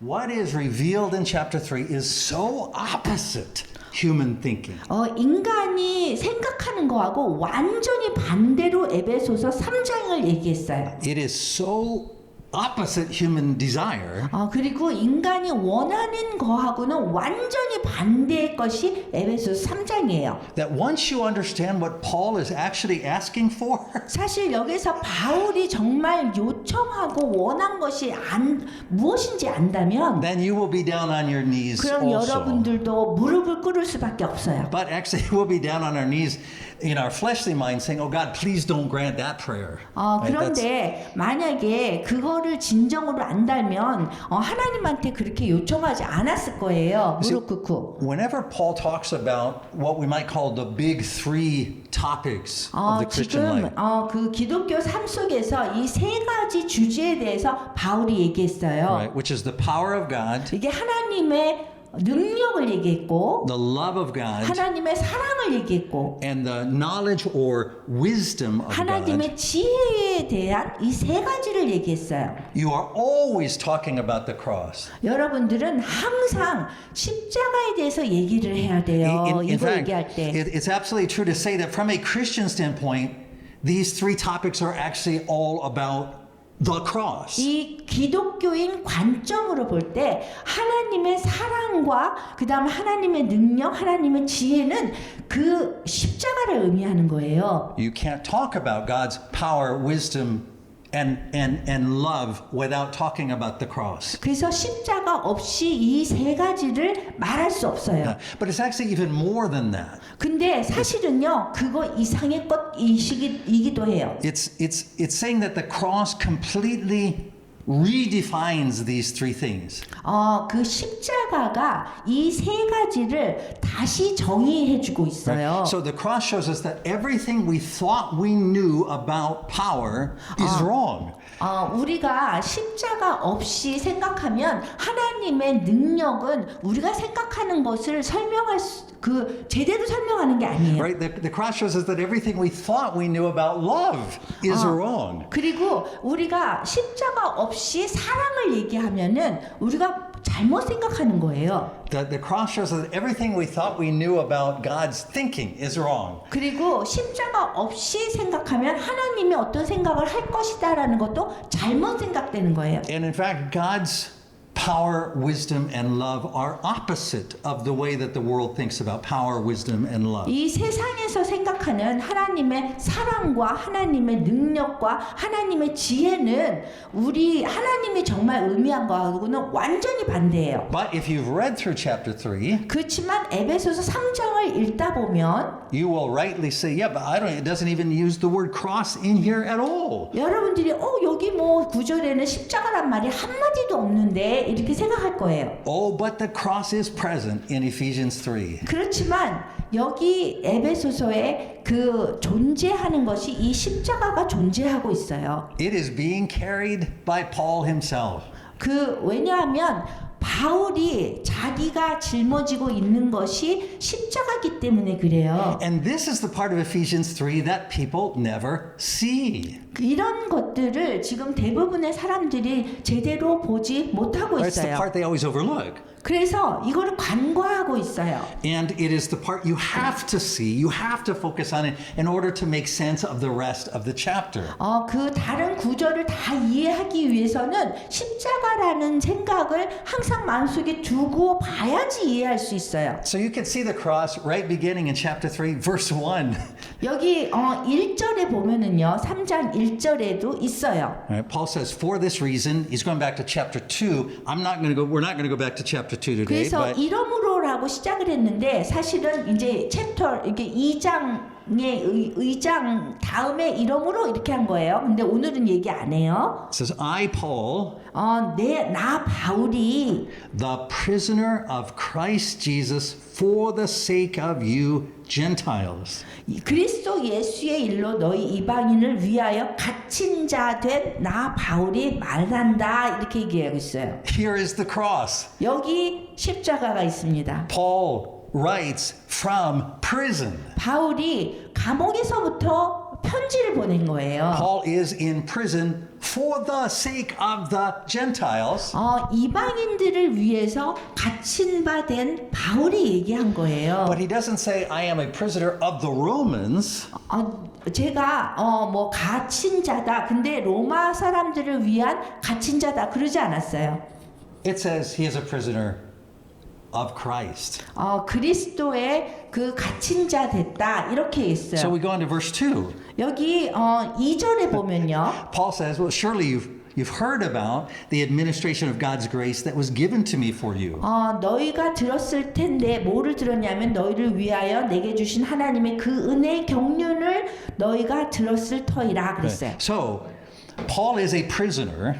what is revealed in chapter 3 is so opposite human thinking. 인간이 생각하는 거하고 완전히 반대로 에베소서 3장을 얘기했어요. It is so opposite human desire 그리고 인간이 원하는 거하고는 완전히 반대의 것이 에베소서 3장이에요. that once you understand what Paul is actually asking for, 사실 여기서 바울이 정말 요청하고 원한 것이 무엇인지 안다면 then you will be down on your knees 그럼 also. 여러분들도 무릎을 꿇을 수밖에 없어요. But actually we'll be down on our knees in our fleshly mind saying, oh God, please don't grant that prayer. Right? 그런데 만약에 그거를 진정으로 안다면 하나님한테 그렇게 요청하지 않았을 거예요. 무릎 꿇고. Whenever Paul talks about what we might call the big three topics of the Christian 지금 life, 그 기독교 삶 속에서 이 세 가지 주제에 대해서 바울이 얘기했어요. right, which is the power of God, 이게 하나님의 능력을 얘기했고 the love of God, 하나님의 사랑을 얘기했고 and the knowledge or wisdom of God. 하나님의 지혜에 대한 이 세 가지를 얘기했어요. You are always talking about the cross. 여러분들은 항상 십자가에 대해서 얘기를 해야 돼요. In 이거 fact, 얘기할 때. it's absolutely true to say that from a Christian standpoint, these three topics are actually all about the cross. 이 기독교인 관점으로 볼 때 하나님의 사랑과 그다음 하나님의 능력, 하나님의 지혜는 그 십자가를 의미하는 거예요. You can't talk about God's power, wisdom, and love without talking about the cross. 그래서 십자가 없이 이 세 가지를 말할 수 없어요. But it's actually even more than that. 근데 사실은요, 그거 이상의 것이기도 해요. It's saying that the cross completely redefines these three things. 그 십자가가 이 세 가지를 다시 정의해주고 있어요. So the cross shows us that everything we thought we knew about power is wrong. 우리가 십자가 없이 생각하면 하나님의 능력은 우리가 생각하는 것을 제대로 설명하는 게 아니에요. Right? The cross shows us that everything we thought we knew about love is wrong. 그리고 우리가 십자가 없이 사랑을 얘기하면은 우리가 잘못 생각하는 거예요. The cross shows us that everything we thought we knew about God's thinking is wrong. 그리고 십자가 없이 생각하면 하나님이 어떤 생각을 할 것이다라는 것도 잘못 생각되는 거예요. And in fact, God's power, wisdom, and love are opposite of the way that the world thinks about power, wisdom, and love. 이 세상에서 생각하는 하나님의 사랑과 하나님의 능력과 하나님의 지혜는 하나님이 정말 의미한 거하고는 완전히 반대예요. But if you've read through chapter 3, 그렇지만 에베소서 3장을 읽다 보면 you will rightly say, yeah, but it doesn't even use the word cross in here at all. 여러분들이 여기 구절에는 십자가란 말이 한마디도 없는데 이렇게 생각할 거예요. Oh, but the cross is present in Ephesians 3. 그렇지만 여기 에베소서에 존재하는 것이 이 십자가가 존재하고 있어요. It is being carried by Paul himself. 왜냐하면 바울이 자기가 짊어지고 있는 것이 십자가기 때문에 그래요. And this is the part of Ephesians 3 that people never see. 이런 것들을 지금 대부분의 사람들이 제대로 보지 못하고 It's the 있어요. part they always overlook. 그래서 이거를 간과하고 있어요. And it is the part you have to see, you have to focus on it in order to make sense of the rest of the chapter. 그 다른 구절을 다 이해하기 위해서는 십자가라는 생각을 항상 마음속에 두고 봐야지 이해할 수 있어요. So you can see the cross right beginning in chapter 3, verse 1. 여기 1절에 보면은요. 3장 1절에도 있어요. Right, Paul says, for this reason, he's going back to chapter 2. we're not going to go back to chapter 2 today. 그래서 But 이러므로라고 시작을 했는데 사실은 이제 챕터 이렇게 2장의 의장 다음에 이러므로 이렇게 한 거예요. 근데 오늘은 얘기 안 해요. it says, I, Paul, 나 바울이 the prisoner of Christ Jesus, for the sake of you Gentiles. 그리스도 예수의 일로 너희 이방인을 위하여 갇힌 자 된 나 바울이 말한다 이렇게 얘기하고 있어요. Here is the cross. 여기 십자가가 있습니다. Paul writes from prison. 바울이 감옥에서부터 편지를 보낸 거예요. Paul is in prison for the sake of the Gentiles. 이방인들을 위해서 갇힌 바 된 바울이 얘기한 거예요. But he doesn't say, I am a prisoner of the Romans. 제가 뭐 갇힌 자다. 근데 로마 사람들을 위한 갇힌 자다. 그러지 않았어요. It says he is a prisoner of Christ. 그리스도의 그 갇힌 자 됐다. 이렇게 So 있어요. we go on to verse 2. 여기 2절에 보면요. Paul says, well, surely you've heard about the administration of God's grace that was given to me for you. 너희가 들었을 텐데 뭐를 들었냐면 너희를 위하여 내게 주신 하나님의 그 은혜의 경륜을 너희가 들었을 터이라 그랬어요. So Paul is a prisoner.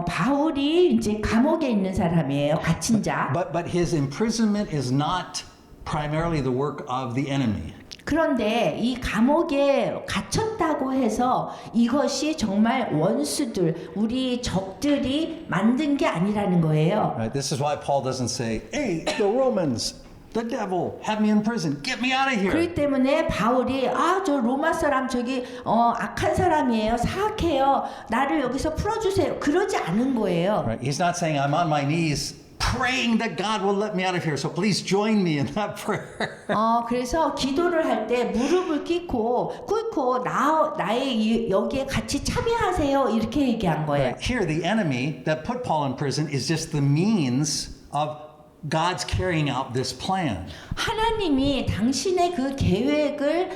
바울이 이제 감옥에 있는 사람이에요. 갇힌 자. But his imprisonment is not primarily the work of the enemy. 그런데 이 감옥에 갇혔다고 해서 이것이 정말 원수들, 우리 적들이 만든 게 아니라는 거예요. Right? This is why Paul doesn't say, hey, the Romans, the devil, have me in prison. Get me out of here. 그렇기 때문에 바울이 저 로마 사람 저기 악한 사람이에요. 사악해요. 나를 여기서 풀어주세요. 그러지 않은 거예요. Right? He's not saying, I'm on my knees praying that God will let me out of here. So please join me in that prayer. 그래서 기도를 할 때 무릎을 꿇고 나의 여기에 같이 참여하세요. 이렇게 얘기한 거예요. Right? Here, the enemy that put Paul in prison is just the means of God's carrying out this plan. 하나님이 당신의 그 계획을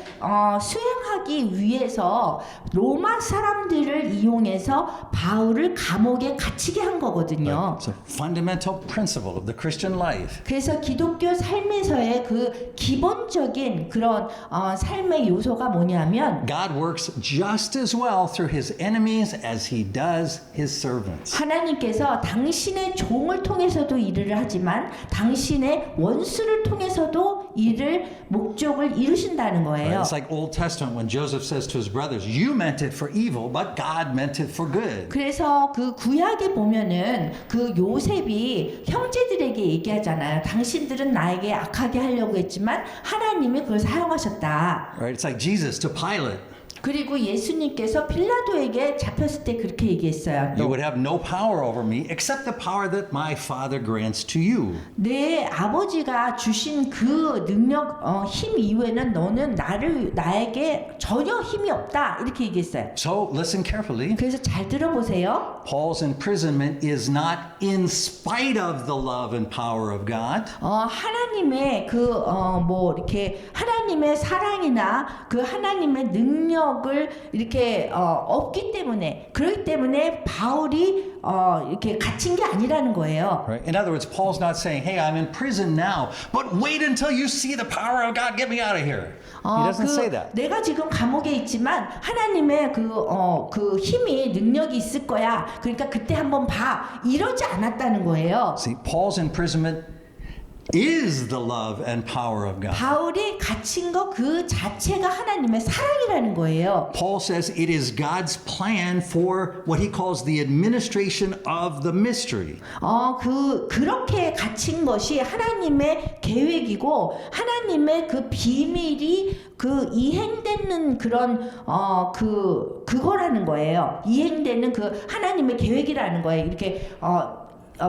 수행하기 위해서 로마 사람들을 이용해서 바울을 감옥에 갇히게 한 거거든요. It's a fundamental principle of the Christian life. 그래서 기독교 삶에서의 그 기본적인 그런 삶의 요소가 뭐냐면 God works just as well through his enemies as he does his servants. 하나님께서 당신의 종을 통해서도 일을 하지만 당신의 원수를 통해서도 목적을 이루신다는 거예요. It's like Old Testament when Joseph says to his brothers, you meant it for evil, but God meant it for good. 그래서 그 구약에 보면은 그 요셉이 형제들에게 얘기하잖아요. 당신들은 나에게 악하게 하려고 했지만 하나님이 그걸 사용하셨다. Right? It's like Jesus to Pilate. 그리고 예수님께서 빌라도에게 잡혔을 때 그렇게 얘기했어요. You would have no power over me except the power that my Father grants to you. 내 아버지가 주신 그 능력, 힘 이외에는 너는 나에게 전혀 힘이 없다. 이렇게 얘기했어요. So listen carefully. 그래서 잘 들어보세요. Paul's imprisonment is not in spite of the love and power of God. 하나님의 이렇게 하나님의 사랑이나 그 하나님의 능력을 이렇게 없기 때문에 그렇기 때문에 바울이 이렇게 갇힌 게 아니라는 거예요. Right? In other words, Paul's not saying, hey, I'm in prison now, but wait until you see the power of God, get me out of here. He doesn't say that. 내가 지금 감옥에 있지만 하나님의 그 힘이 능력이 있을 거야. 그러니까 그때 한번 봐. 이러지 않았다는 거예요. See, Paul's imprisonment is the love and power of God. 바울이 갇힌 거 그 자체가 하나님의 사랑이라는 거예요. Paul says it is God's plan for what he calls the administration of the mystery. 그렇게 갇힌 것이 하나님의 계획이고 하나님의 그 비밀이 그 이행되는 그런 그거라는 거예요. 이행되는 그 하나님의 계획이라는 거예요. 이렇게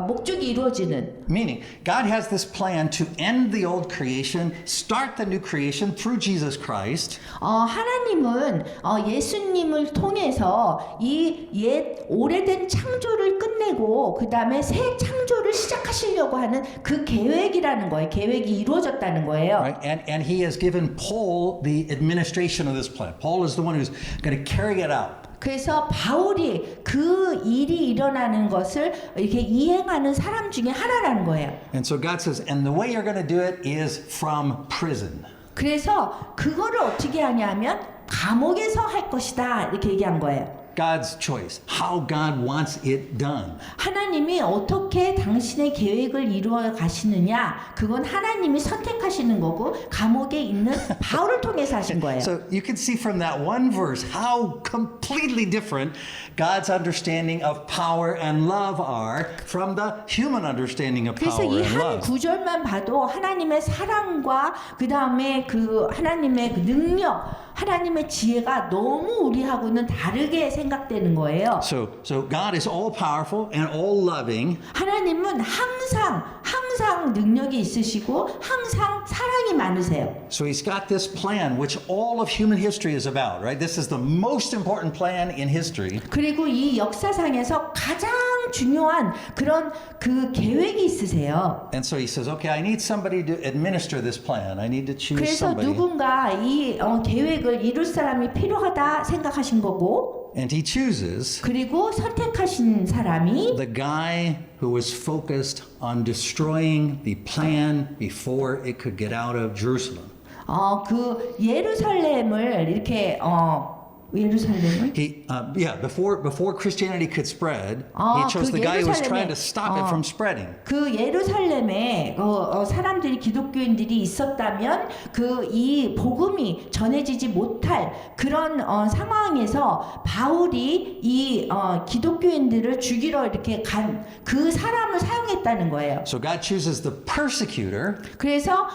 목적이 이루어지는. Meaning, God has this plan to end the old creation, start the new creation through Jesus Christ. 하나님은 예수님을 통해서 이 옛 오래된 창조를 끝내고 그 다음에 새 창조를 시작하시려고 하는 그 계획이라는 거예요. 계획이 이루어졌다는 거예요. Right? And he has given Paul the administration of this plan. Paul is the one who's going to carry it out. 그래서 바울이 그 일이 일어나는 것을 이렇게 이행하는 사람 중에 하나라는 거예요. And so God says, and the way you're going to do it is from prison. 그래서 그거를 어떻게 하냐면 감옥에서 할 것이다 이렇게 얘기한 거예요. God's choice, how God wants it done. 하나님이 어떻게 당신의 계획을 이루어 가시느냐, 그건 하나님이 선택하시는 거고 감옥에 있는 바울을 통해서 하신 거예요. So you can see from that one verse how completely different God's understanding of power and love are from the human understanding of 그래서 power 이 and 한 love. 구절만 봐도 하나님의 사랑과 그 다음에 그 하나님의 그 능력, 하나님의 지혜가 너무 우리하고는 다르게 생각되는 거예요. So God is all powerful and all loving. 하나님은 항상 능력이 있으시고 항상 사랑이 많으세요. So he's got this plan which all of human history is about, right? This is the most important plan in history. 그리고 이 역사상에서 가장 중요한 그런 그 계획이 있으세요. And so he says, okay, I need somebody to administer this plan. I need to choose 그래서 somebody. 누군가 이 계획을 이룰 사람이 필요하다 생각하신 거고, And he chooses 그리고 선택하신 사람이 the guy who was focused on destroying the plan before it could get out of Jerusalem. 그 예루살렘을 이렇게 예루살렘을 Before Christianity could spread, 아, he chose 그 the guy who was trying to 예루살렘에, stop it from spreading. 그 예루살렘에 사람들이 기독교인들이 있었다면 그 이 복음이 전해지지 못할 그런 상황에서 바울이 이 기독교인들을 죽이러 이렇게 간 그 사람을 사용했다는 거예요. So God chooses the persecutor, 그래서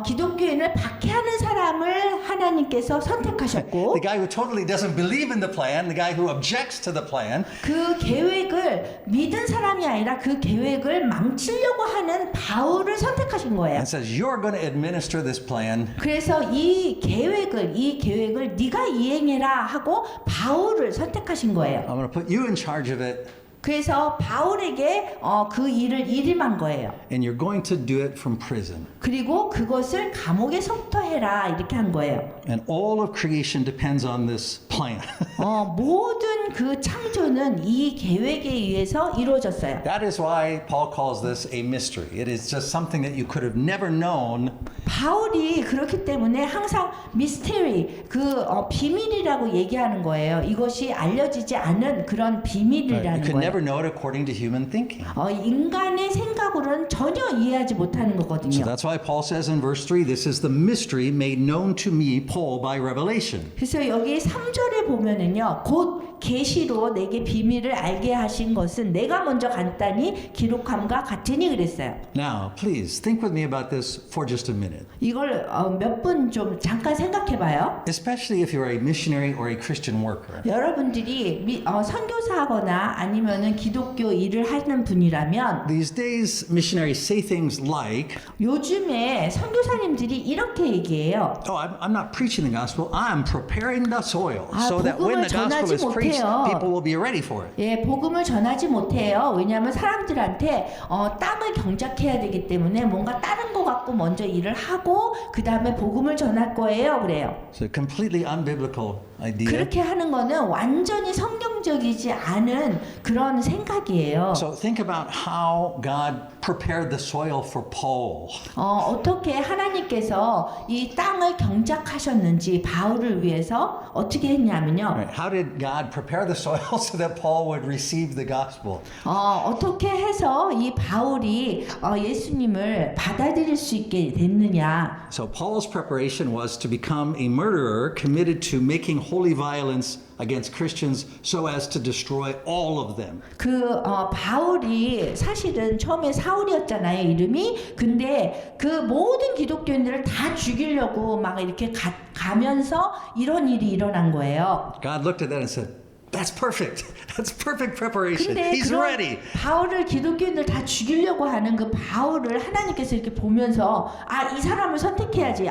기독교인을 박해하는 사람을 하나님께서 선택하셨고 the guy who totally doesn't believe in the plan, the guy who objects to the plan. 그 계획을 믿은 사람이 아니라 그 계획을 망치려고 하는 바울을 선택하신 거예요. And says, you're going to administer this plan. 그래서 이 계획을 네가 이행해라 하고 바울을 선택하신 거예요. I'm going to put you in charge of it, 그래서 바울에게 그 일을 일임한 거예요. and you're going to do it from prison. 그리고 그것을 감옥에서부터 해라 이렇게 한 거예요. And all of creation depends on this plan. 모든 그 창조는 이 계획에 의해서 이루어졌어요. That is why Paul calls this a mystery. It is just something that you could have never known. 바울이 그렇기 때문에 항상 미스테리, 비밀이라고 얘기하는 거예요. 이것이 알려지지 않은 그런 You 비밀이라는 could 거예요. never know it according to human thinking. 인간의 생각으로는 전혀 이해하지 못하는 So 거거든요. that's why Paul says in verse 3, this is the mystery made known to me, Paul, by revelation. 그래서 여기 3절에 보면은요, 곧 계시로 내게 비밀을 알게 하신 것은 내가 먼저 간단히 기록함과 같으니 그랬어요. Now, please think with me about this for just a minute. 이걸 몇 분 좀 잠깐 생각해봐요. Especially if you're a missionary or a Christian worker. 여러분들이 선교사하거나 아니면은 기독교 일을 하는 분이라면 These days, missionaries say things like, 요즘에 선교사님들이 이렇게 얘기해요. oh, I'm not preaching the gospel, I'm preparing the soil so that when 복음을 the gospel 전하지 is preached, 못해요. people will be ready for it. 예, 복음을 전하지 못해요. 왜냐하면 사람들한테 땅을 경작해야 되기 때문에 뭔가 다른 거 갖고 먼저 일을 하고 그 다음에 복음을 전할 거예요. 그래요. It's a completely unbiblical idea. 그렇게 하는 거는 완전히 성경적이지 않은 그런 생각이에요. So think about how God prepared the soil for Paul. 어떻게 하나님께서 이 땅을 경작하셨는지 바울을 위해서 어떻게 했냐면요. Right. How did God prepare the soil so that Paul would receive the gospel? 어떻게 해서 이 바울이 예수님을 받아들일 수 있게 됐느냐. So Paul's preparation was to become a murderer committed to making holy violence against Christians so as to destroy all of them. 바울이 사실은 처음에 사울이었잖아요, 이름이. 근데 그 모든 기독교인들을 다 죽이려고 막 이렇게 가면서 이런 일이 일어난 거예요. God looked at that and said, that's perfect. That's perfect preparation. 근데 He's 그런 ready. 바울을 기독교인들 다 죽이려고 하는 그 바울을 하나님께서 이렇게 보면서 이 사람을 선택해야지.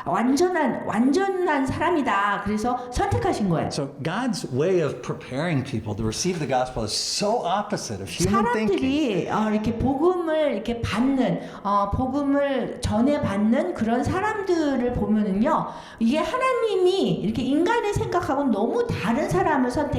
완전한 사람이다. 그래서 선택하신 거예요. So God's way of preparing people to receive the gospel is so opposite of human thinking. 사람들이 이렇게 복음을 이렇게 받는 복음을 전해 받는 그런 사람들을 보면은요, 이게 하나님이 이렇게 인간의 생각하고 너무 다른 사람을 선택하고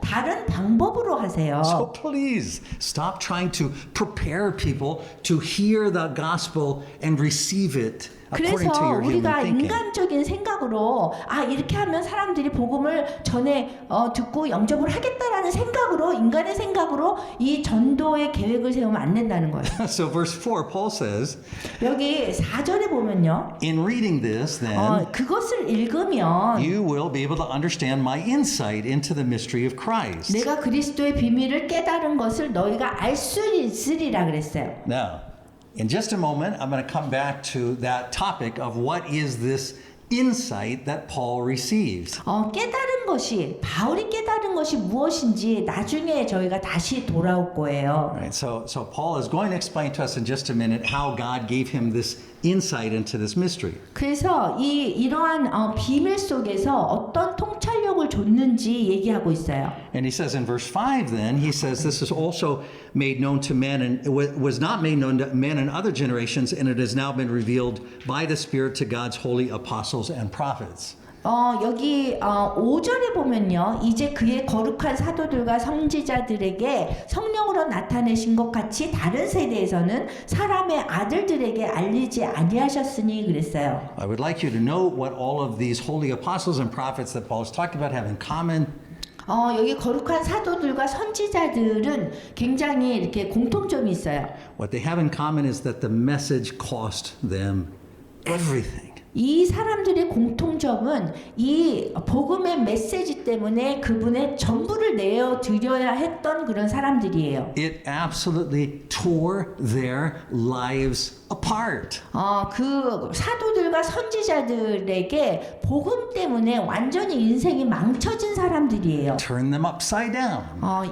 다른 방법으로 하세요. So please stop trying to prepare people to hear the gospel and receive it according to 그래서 your human 우리가 thinking. 인간적인 생각으로 이렇게 하면 사람들이 복음을 전에 듣고 영접을 하겠다라는 생각으로 인간의 생각으로 이 전도의 계획을 세우면 안 된다는 거예요. So verse 4, Paul says, 여기 4절에 보면요. in reading this, then, 그것을 읽으면 you will be able to understand my insight into the mystery of Christ. 내가 그리스도의 비밀을 깨달은 것을 너희가 알 수 있으리라 그랬어요. Now, in just a moment, I'm going to come back to that topic of what is this insight that Paul receives. 깨달은 것이 바울이 깨달은 것이 무엇인지 나중에 저희가 다시 돌아올 거예요. Right, so Paul is going to explain to us in just a minute how God gave him this insight into this mystery. 그래서 이러한 비밀 속에서 어떤 통찰력을 줬는지 얘기하고 있어요. And he says in verse 5 then, he says this is also made known to men and it was not made known to men in other generations and it has now been revealed by the Spirit to God's holy apostles and prophets. 여기 5절에 보면요. 이제 그의 거룩한 사도들과 선지자들에게 성령으로 나타내신 것 같이 다른 세대에서는 사람의 아들들에게 알리지 아니하셨으니 그랬어요. I would like you to know what all of these holy apostles and prophets that Paul is talking about have in common. 여기 거룩한 사도들과 선지자들은 굉장히 이렇게 공통점이 있어요. What they have in common is that the message cost them everything. 이 사람들의 공통점은 이 복음의 메시지 때문에 그분의 전부를 내어 드려야 했던 그런 사람들이에요. It absolutely tore their lives apart. 그 사도들과 선지자들에게 복음 때문에 완전히 인생이 망쳐진 사람들이에요. Turned them upside down.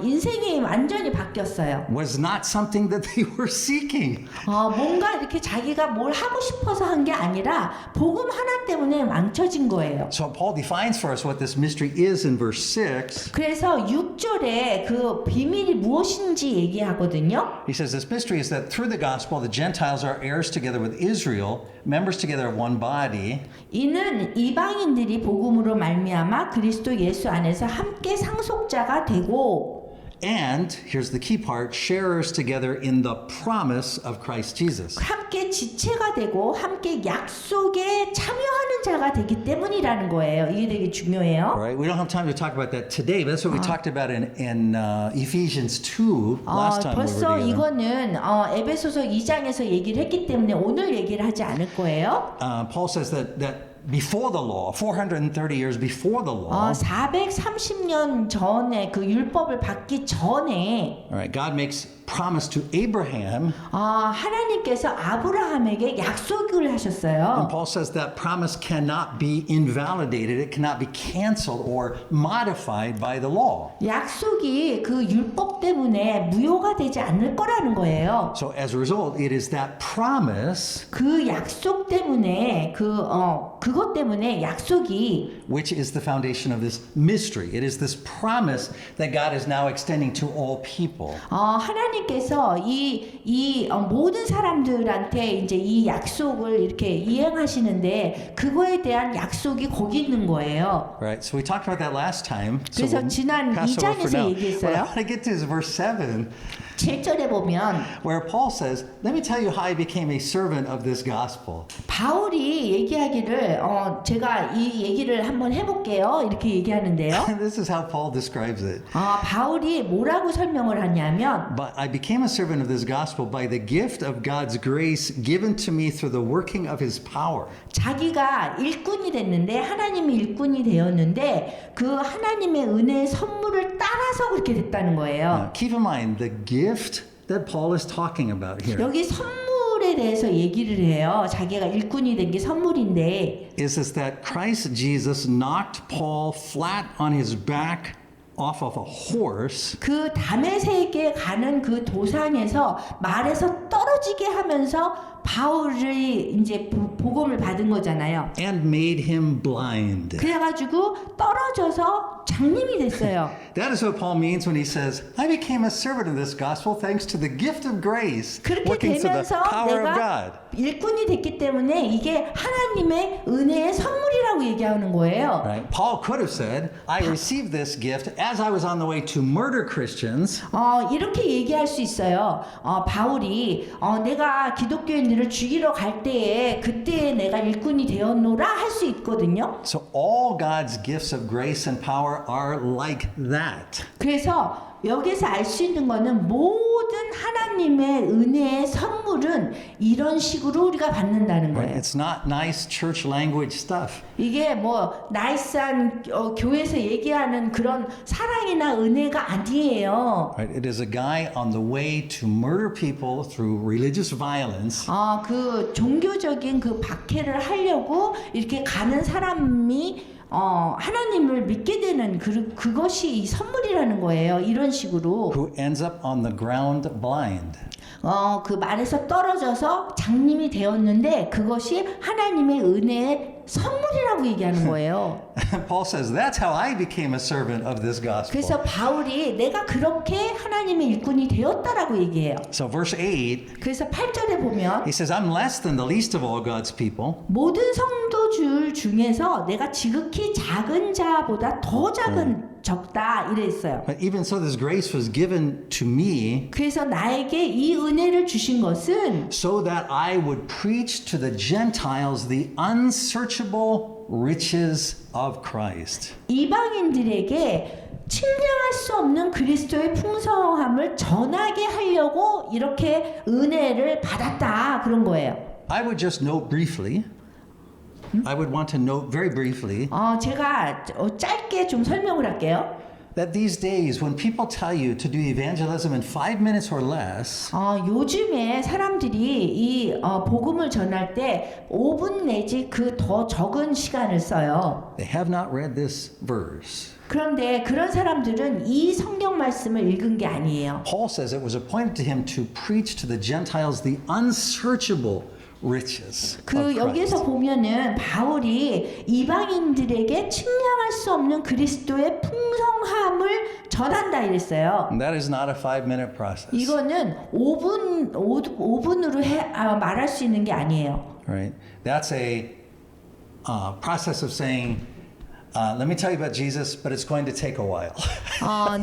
인생이 완전히 바뀌었어요. Was not something that they were seeking. 뭔가 이렇게 자기가 뭘 하고 싶어서 한 게 아니라 복음 하나 때문에 망쳐진 거예요. So Paul defines for us what this mystery is in verse 6. 그래서 6절에 그 비밀이 무엇인지 얘기하거든요. He says this mystery is that through the gospel the Gentiles are heirs together with Israel, members together of one body. 이는 이방인들이 복음으로 말미암아 그리스도 예수 안에서 함께 상속자가 되고 And here's the key part, sharers together in the promise of Christ Jesus. 함께 지체가 되고 함께 약속에 참여하는 자가 되기 때문이라는 거예요. 이게 되게 중요해요. All right, we don't have time to talk about that today, but that's what we talked about in Ephesians 2 last time we were 벌써 together. 이거는 에베소서 2장에서 얘기를 했기 때문에 오늘 얘기를 하지 않을 거예요. Paul says that before the law, 430 years before the law, 430년 전에 그 율법을 받기 전에 all right, God makes promise to Abraham, 하나님께서 아브라함에게 약속을 하셨어요. and Paul says that promise cannot be invalidated, it cannot be canceled or modified by the law. 약속이 그 율법 때문에 무효가 되지 않을 거라는 거예요. So as a result, it is that promise 그 약속 때문에 그것 때문에 약속이 which is the foundation of this mystery. It is this promise that God is now extending to all people. 하나님께서 이 모든 사람들한테 이제 이 약속을 이렇게 이행하시는데 그거에 대한 약속이 거기 있는 거예요. Right, so we talked about that last time. So 그래서 we'll 지난 pass over for 2장에서 now. 얘기했어요. What I want to get to is verse 7, 7절에 보면 where Paul says, "Let me tell you how I became a servant of this gospel." 바울이 얘기하기를 제가 이 얘기를 한번 해볼게요. 이렇게 얘기하는데요. This is how Paul describes it. 바울이 뭐라고 설명을 하냐면 But I became a servant of this gospel by the gift of God's grace given to me through the working of His power. 자기가 일꾼이 됐는데 하나님이 일꾼이 되었는데 그 하나님의 은혜의 선물을 따라서 그렇게 됐다는 거예요. Now, keep in mind the gift that Paul is talking about here 여기 선물에 대해서 얘기를 해요. 자기가 일꾼이 된 게 선물인데 is that Christ Jesus knocked Paul flat on his back off of a horse 그 다메섹에 가는 그 도상에서 말에서 떨어지게 하면서 바울이 이제 복음을 받은 거잖아요. and made him blind. 그래가지고 떨어져서 장님이 됐어요. That is what Paul means when he says, I became a servant of this gospel thanks to the gift of grace 그렇게 working through the 되면서 power of 내가 God. 일꾼이 됐기 때문에 이게 하나님의 은혜의 선물이라고 얘기하는 거예요. Right? Paul could have said, I received this gift as I was on the way to murder Christians. 이렇게 얘기할 수 있어요. 바울이 내가 기독교인들을 죽이러 갈 때에 그때에 내가 일꾼이 되었노라 할 수 있거든요. So all God's gifts of grace and power are like that. 그래서 여기서 알 수 있는 거는 모든 하나님의 은혜의 선물은 이런 식으로 우리가 받는다는 Right? 거예요. It's not nice church language stuff. 이게 뭐 나이스한 교회에서 얘기하는 그런 사랑이나 은혜가 아니에요. Right? It is a guy on the way to murder people through religious violence. 그 종교적인 그 박해를 하려고 이렇게 가는 사람이 하나님을 믿게 되는 그것이 이 선물이라는 거예요. 이런 식으로. Who ends up on the ground blind. 그 말에서 떨어져서 장님이 되었는데 그것이 하나님의 은혜의 선물이라고 얘기하는 거예요. Paul says, that's how I became a servant of this gospel. 그래서 바울이 내가 그렇게 하나님의 일꾼이 되었다라고 얘기해요. So verse 8, 그래서 8절에 보면 he says, I'm less than the least of all God's people. 모든 성도줄 중에서 내가 지극히 작은 자보다 더 작은 적다 이랬어요. But even so, this grace was given to me 그래서 나에게 이 은혜를 주신 것은 so that I would preach to the Gentiles the unsearchable riches of Christ. 이방인들에게 측량할 수 없는 그리스도의 풍성함을 전하게 하려고 이렇게 은혜를 받았다 그런 거예요. I would just note briefly, I would want to note very briefly 제가 짧게 좀 설명을 할게요. that these days when people tell you to do evangelism in 5 minutes or less, 요즘에 사람들이 이 복음을 전할 때 5분 내지 그 더 적은 시간을 써요. they have not read this verse. 그런데 그런 사람들은 이 성경 말씀을 읽은 게 아니에요. Paul says it was appointed to him to preach to the Gentiles the unsearchable riches of Christ. 여기에서 보면은 바울이 이방인들에게 측량할 수 없는 그리스도의 풍성함을 전한다 이랬어요. And that is not a 5-minute process. 이거는 5분으로 말할 수 있는 게 아니에요. Right? That's a process of saying, let me tell you about Jesus, but it's going to take a while.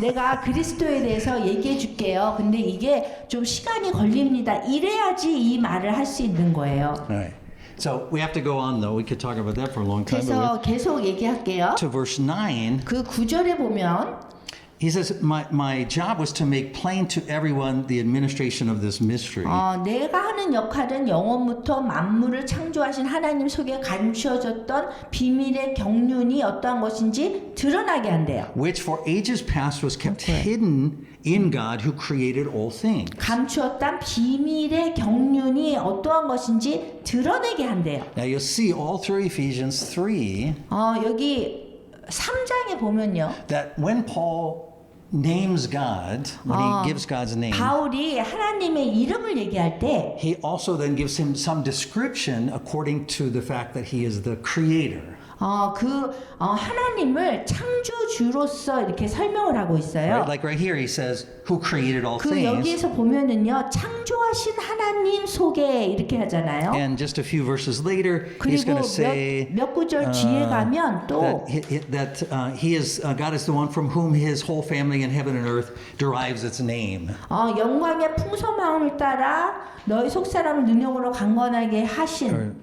내가 그리스도에 대해서 얘기해 줄게요. 근데 이게 좀 시간이 걸립니다. 이래야지 이 말을 할 수 있는 거예요. Right. So we have to go on though. We could talk about that for a long time. 그래서 계속 얘기할게요. To verse 9, 그 9절에 보면 he says, my job was to make plain to everyone the administration of this mystery. 내가 하는 역할은 영원부터 만물을 창조하신 하나님 속에 감추어졌던 비밀의 경륜이 어떠한 것인지 드러나게 한대요. Which for ages past was kept hidden in God who created all things. 감추었던 비밀의 경륜이 어떠한 것인지 드러내게 한대요. Now you'll see all through Ephesians 3 여기 3장에 보면요. that when Paul names God, when he gives God's name, 바울이 하나님의 이름을 얘기할 때 he also then gives him some description according to the fact that he is the creator. 하나님을 창조주로서 이렇게 설명을 하고 있어요. Right? Like right here he says, who created all 그 things. 여기에서 보면은요, 창조하신 하나님 속에 이렇게 하잖아요. And just a few verses later, he's 그리고 going to say 몇 구절 뒤에 가면 또 that he is God is the one from whom his whole family in heaven and earth derives its name. 영광의 풍성함을 따라 너희 속사람을 능력으로 강건하게 하신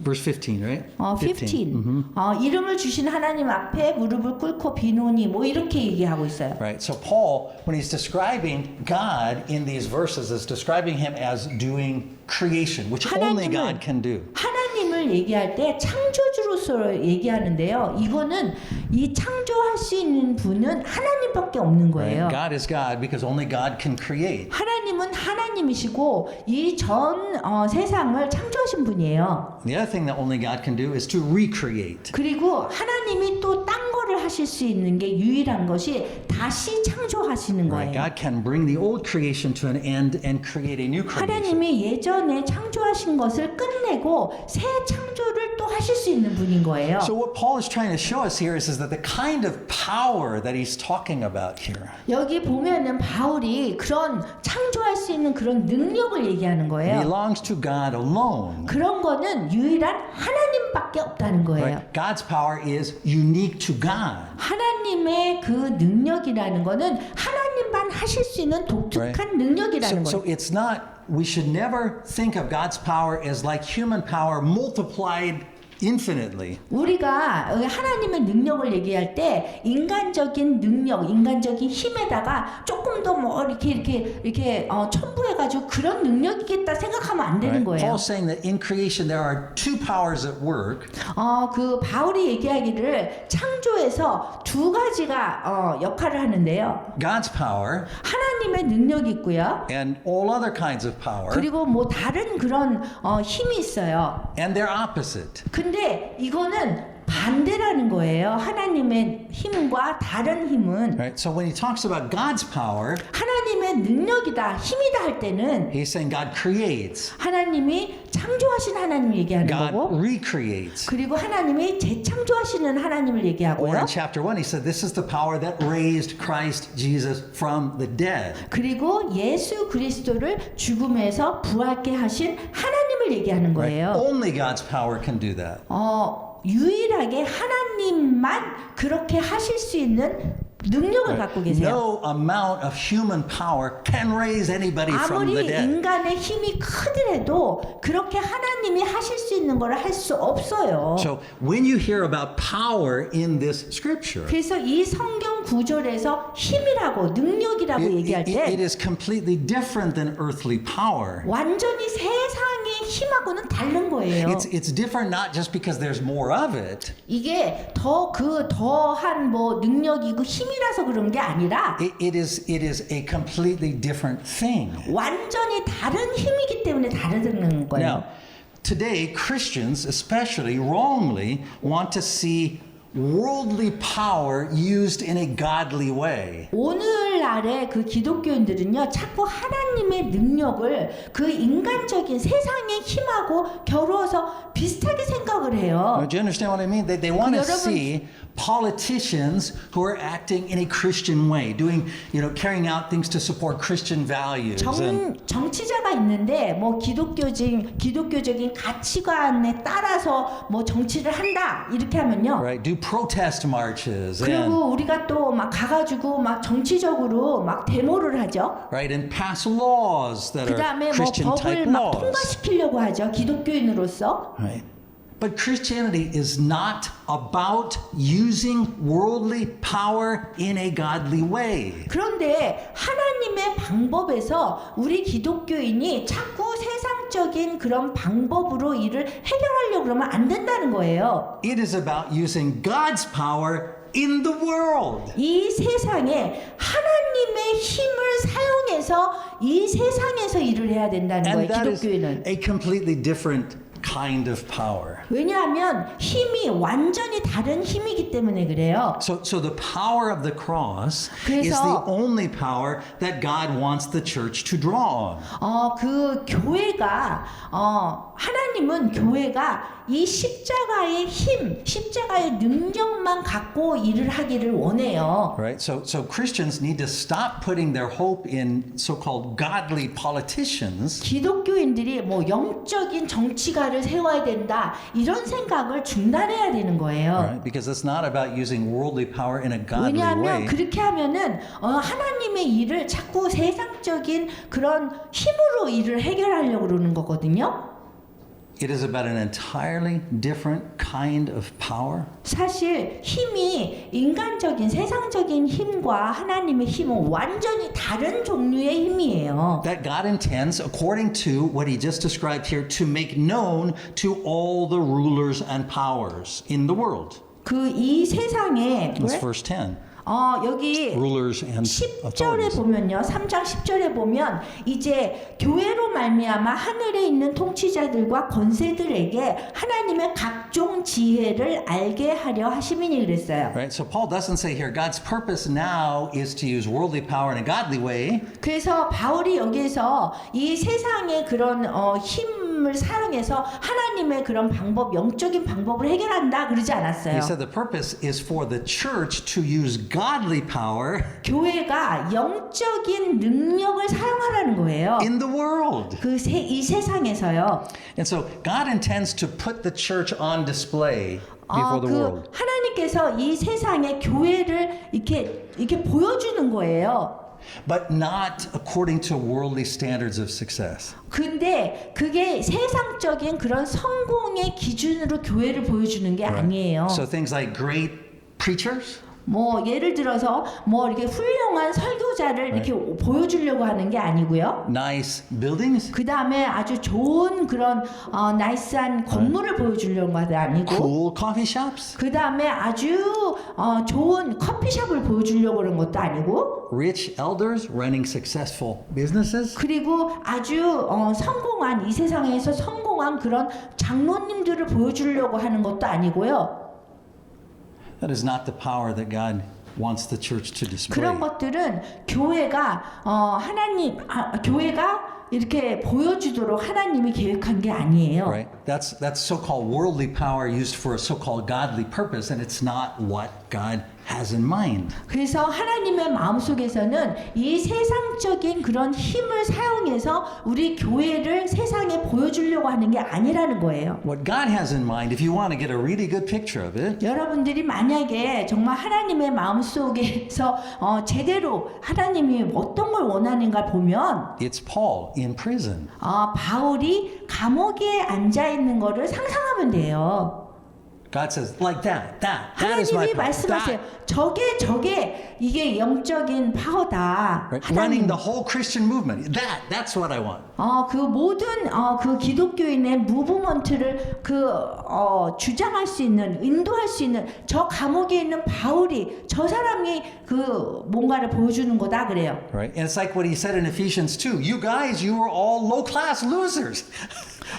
Verse 15, right? 15. 이름을 주신 하나님 앞에 무릎을 꿇고 비노니 뭐 이렇게 얘기하고 있어요. Right. So Paul, when he's describing God in these verses, is describing him as doing creation, which only God can do. 하나님을 얘기할 때 창조주로서 얘기하는데요. 이거는 이 창조할 수 있는 분은 하나님밖에 없는 거예요. Right? God is God because only God can create. 하나님은 하나님이시고 이 전 세상을 창조하신 분이에요. The other thing that only God can do is to recreate. 그리고 하나님이 또 딴 거를 창조하실 수 있는 게 유일한 것이 다시 창조하시는 Right? 거예요. God can bring the old creation to an end and create a new creation. 하나님이 예전에 창조하신 것을 끝내고 새 창조를 또 하실 수 있는 분인 거예요. So what Paul is trying to show us here is that the kind of power that he's talking about here 여기 보면은 바울이 그런 창조할 수 있는 그런 능력을 얘기하는 거예요. belongs to God alone. 그런 거는 유일한 하나님밖에 없다는 거예요. Right? God's power is unique to God. 하나님의 그 능력이라는 거는 하나님만 하실 수 있는 독특한 능력이라는 So 거예요. it's not, we should never think of God's power as like human power multiplied infinitely. 우리가 하나님의 능력을 얘기할 때 인간적인 능력, 인간적인 힘에다가 조금 더 뭐 이렇게 첨부해가지고 그런 능력이겠다 생각하면 안 되는 Right? 거예요. Paul's saying that in creation there are two powers at work. 그 바울이 얘기하기를 창조에서 두 가지가 역할을 하는데요. God's power 하나님의 능력이 있고요. and all other kinds of power, 그리고 뭐 다른 그런 힘이 있어요. and they're opposite. 근데 이거는 반대라는 거예요. 하나님의 힘과 다른 힘은 Right? So when he talks about God's power, 하나님의 능력이다, 힘이다 할 때는 he's saying God creates, 하나님이 창조하신 하나님 얘기하는 God 거고 recreates. 그리고 하나님이 재창조하시는 하나님을 Or 얘기하고요. in chapter 1 he said this is the power that raised Christ Jesus from the dead. 그리고 예수 그리스도를 죽음에서 부활케 하신 하나님을 얘기하는 거예요. Only God's power can do that. 유일하게 하나님만 그렇게 하실 수 있는 능력을 갖고 계세요. No amount of human power can raise anybody from 아무리 the dead. 인간의 힘이 크더라도 그렇게 하나님이 하실 수 있는 걸 할 수 없어요. So when you hear about power in this scripture, 그래서 이 성경 구절에서 힘이라고 능력이라고 얘기할 it 때 is completely different than earthly power. 완전히 세상의 힘하고는 다른 거예요. It's different not just because there's more of it. 이게 더한 뭐 능력이고 힘이라서 그런 게 아니라 It is a completely different thing. 완전히 다른 힘이기 때문에 다르다는 거예요. Now, today Christians especially wrongly want to see worldly power used in a godly way. 오늘날의 그 기독교인들은요, 자꾸 하나님의 능력을 그 인간적인 세상의 힘하고 겨루어서 비슷하게 생각을 해요. Do you understand what I mean? They want to 여러분- see politicians who are acting in a Christian way, carrying out things to support Christian values. 정치자가 있는데 뭐 기독교적인 가치관에 따라서 뭐 정치를 한다 이렇게 하면요. Right, do protest marches 그리고 우리가 또 막 가가지고 막 정치적으로 막 데모를 하죠. right, and pass laws that 그 are 다음에 뭐 Christian type 법을 막 laws. 통과시키려고 하죠. 기독교인으로서. Right. But Christianity is not about using worldly power in a godly way. 그런데 하나님의 방법에서 우리 기독교인이 자꾸 세상적인 그런 방법으로 일을 해결하려고 그러면 안 된다는 거예요. It is about using God's power in the world. 이 세상에 하나님의 힘을 사용해서 이 세상에서 일을 해야 된다는 거예요. And that is 기독교인은. a completely different kind of power. 왜냐하면 힘이 완전히 다른 힘이기 때문에 그래요. So the power of the cross is 그래서- the only power that God wants the church to draw on. 그 교회가 하나님은 교회가 이 십자가의 힘, 십자가의 능력만 갖고 일을 하기를 원해요. Right? So Christians need to stop putting their hope in so-called godly politicians 기독교인들이 뭐 영적인 정치가를 세워야 된다 이런 생각을 중단해야 되는 거예요. right? Because it's not about using worldly power in a godly 왜냐하면 way. 그렇게 하면은 하나님의 일을 자꾸 세상적인 그런 힘으로 일을 해결하려고 그러는 거거든요. It is about an entirely different kind of power. 사실 힘이 인간적인 세상적인 힘과 하나님의 힘은 완전히 다른 종류의 힘이에요. That God intends, according to what he just described here, to make known to all the rulers and powers in the world. 그 이 세상에 That's verse 10. 여기 rulers and 10절에 authorities. 보면요. 3장 10절에 보면 이제 교회로 말미암아 하늘에 있는 통치자들과 권세들에게 하나님의 각종 지혜를 알게 하려 하심이니 그랬어요. Right? So Paul doesn't say here God's purpose now is to use worldly power in a godly way. 그래서 바울이 여기에서 이 세상의 그런 힘을 사용해서 하나님의 그런 방법, 영적인 방법을 해결한다 그러지 He 않았어요. said the purpose is for the church to use godly power 교회가 영적인 능력을 사용하라는 거예요. in the world. 이 세상에서요. And so God intends to put the church on display before the world. 하나님께서 이 세상에 교회를 이렇게 보여주는 거예요. But not according to worldly standards of success. 근데 그게 세상적인 그런 성공의 기준으로 교회를 보여주는 게 아니에요. So things like great preachers, 뭐 예를 들어서 뭐 이렇게 훌륭한 설교자를 이렇게 보여주려고 하는 게 아니고요. nice buildings, 그 다음에 아주 좋은 그런 나이스한 건물을 보여주려는 것도 아니고, cool coffee shops, 그 다음에 아주 좋은 커피숍을 보여주려고 하는 것도 아니고, rich elders running successful businesses. 그리고 아주 성공한 이 세상에서 성공한 그런 장로님들을 보여주려고 하는 것도 아니고요. That is not the power that God wants the church to display. 그런 것들은 교회가 교회가 이렇게 보여주도록 하나님이 계획한 게 아니에요. Right? That's so-called worldly power used for a so-called godly purpose, and it's not what God has in mind. 그래서 하나님의 마음속에서는 이 세상적인 그런 힘을 사용해서 우리 교회를 세상에 보여주려고 하는 게 아니라는 거예요. What God has in mind, if you want to get a really good picture of it, 여러분들이 만약에 정말 하나님의 마음속에서 제대로 하나님이 어떤 걸 원하는가 보면 it's Paul in prison. 바울이 감옥에 앉아 있는 거를 상상하면 돼요. God says, like that is my 하나님이 power. 말씀하세요. 저게 이게 영적인 파워다. Right? Running 하나님. the whole Christian movement. That's what I want. 그 모든 그 기독교인의 무브먼트를 주장할 수 있는, 인도할 수 있는 저 감옥에 있는 바울이 저 사람이 그 뭔가를 보여주는 거다 그래요. Right? And it's like what he said in Ephesians 2. You guys, you were all low-class losers.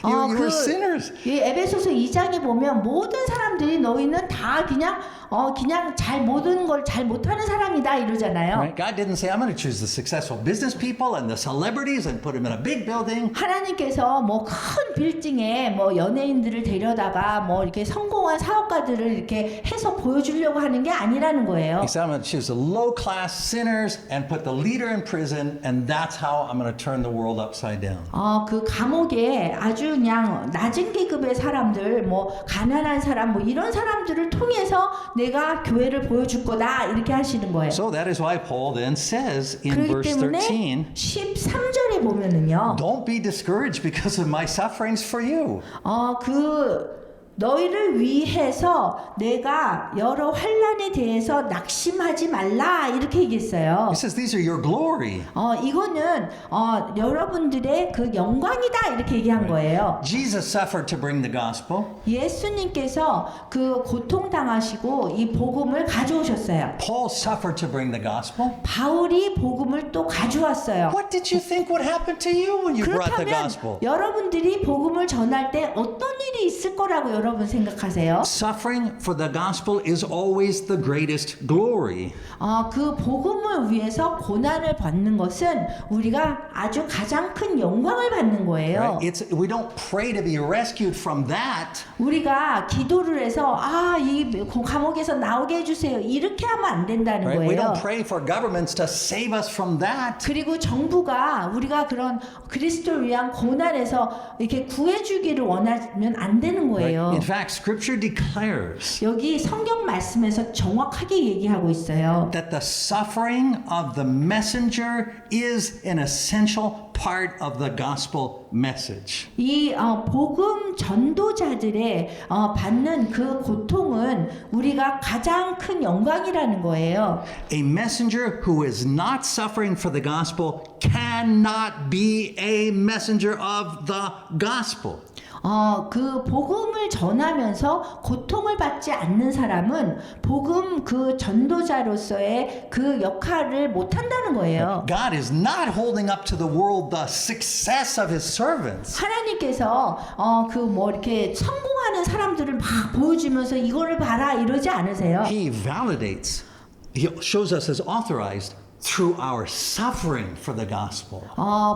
you were sinners. 이 에베소서 2장에 보면 모든 사람들이 너희는 다 그냥 잘 모든 걸 잘 못하는 사람이다 이러잖아요. Right? God didn't say, I'm going to choose the successful business people and the celebrities and put them in a big building. 하나님께서 뭐 큰 빌딩에 뭐 연예인들을 데려다가 뭐 이렇게 성공한 사업가들을 이렇게 해서 보여주려고 하는 게 아니라는 거예요. He said, I'm going to choose the low-class sinners and put the leader in prison, and that's how I'm going to turn the world upside down. 그 감옥에 아주 그냥 낮은 계급의 사람들, 뭐 가난한 사람, 뭐 이런 사람들을 통해서 내가 교회를 보여줄 거다 이렇게 하시는 거예요. So that is why Paul then says in 그렇기 verse 때문에 13, 13절에 보면은요. don't be discouraged because of my sufferings for you. 너희를 위해서 내가 여러 환난에 대해서 낙심하지 말라 이렇게 얘기했어요. He says these are your glory. 이거는 여러분들의 그 영광이다 이렇게 얘기한 거예요. Jesus suffered to bring the gospel. 예수님께서 그 고통당하시고 이 복음을 가져오셨어요. Paul suffered to bring the gospel. 바울이 복음을 또 가져왔어요. What did you think would happen to you when you brought the 그렇다면 gospel? 여러분들이 복음을 전할 때 어떤 일이 있을 거라고 여러분 생각하세요? Suffering for the gospel is always the greatest glory. 그 복음을 위해서 고난을 받는 것은 우리가 아주 가장 큰 영광을 받는 거예요. Right? We don't pray to be rescued from that. 우리가 기도를 해서 이 감옥에서 나오게 해주세요. 이렇게 하면 안 된다는 Right? We 거예요. don't pray for governments to save us from that. 그리고 정부가 우리가 그런 그리스도를 위한 고난에서 이렇게 구해주기를 원하면 안 되는 Right? 거예요. In fact, Scripture declares 여기 성경 말씀에서 정확하게 얘기하고 있어요. that the suffering of the messenger is an essential part of the gospel message. 이 복음 전도자들의 받는 그 고통은 우리가 가장 큰 영광이라는 거예요. A messenger who is not suffering for the gospel cannot be a messenger of the gospel. 그 복음을 전하면서 고통을 받지 않는 사람은 복음 그 전도자로서의 그 역할을 못 한다는 거예요. God is not holding up to the world the success of his servants. 하나님께서 그 뭐 이렇게 성공하는 사람들을 막 보여주면서 이거를 봐라 이러지 않으세요. He validates, he shows us as authorized through our suffering for the gospel.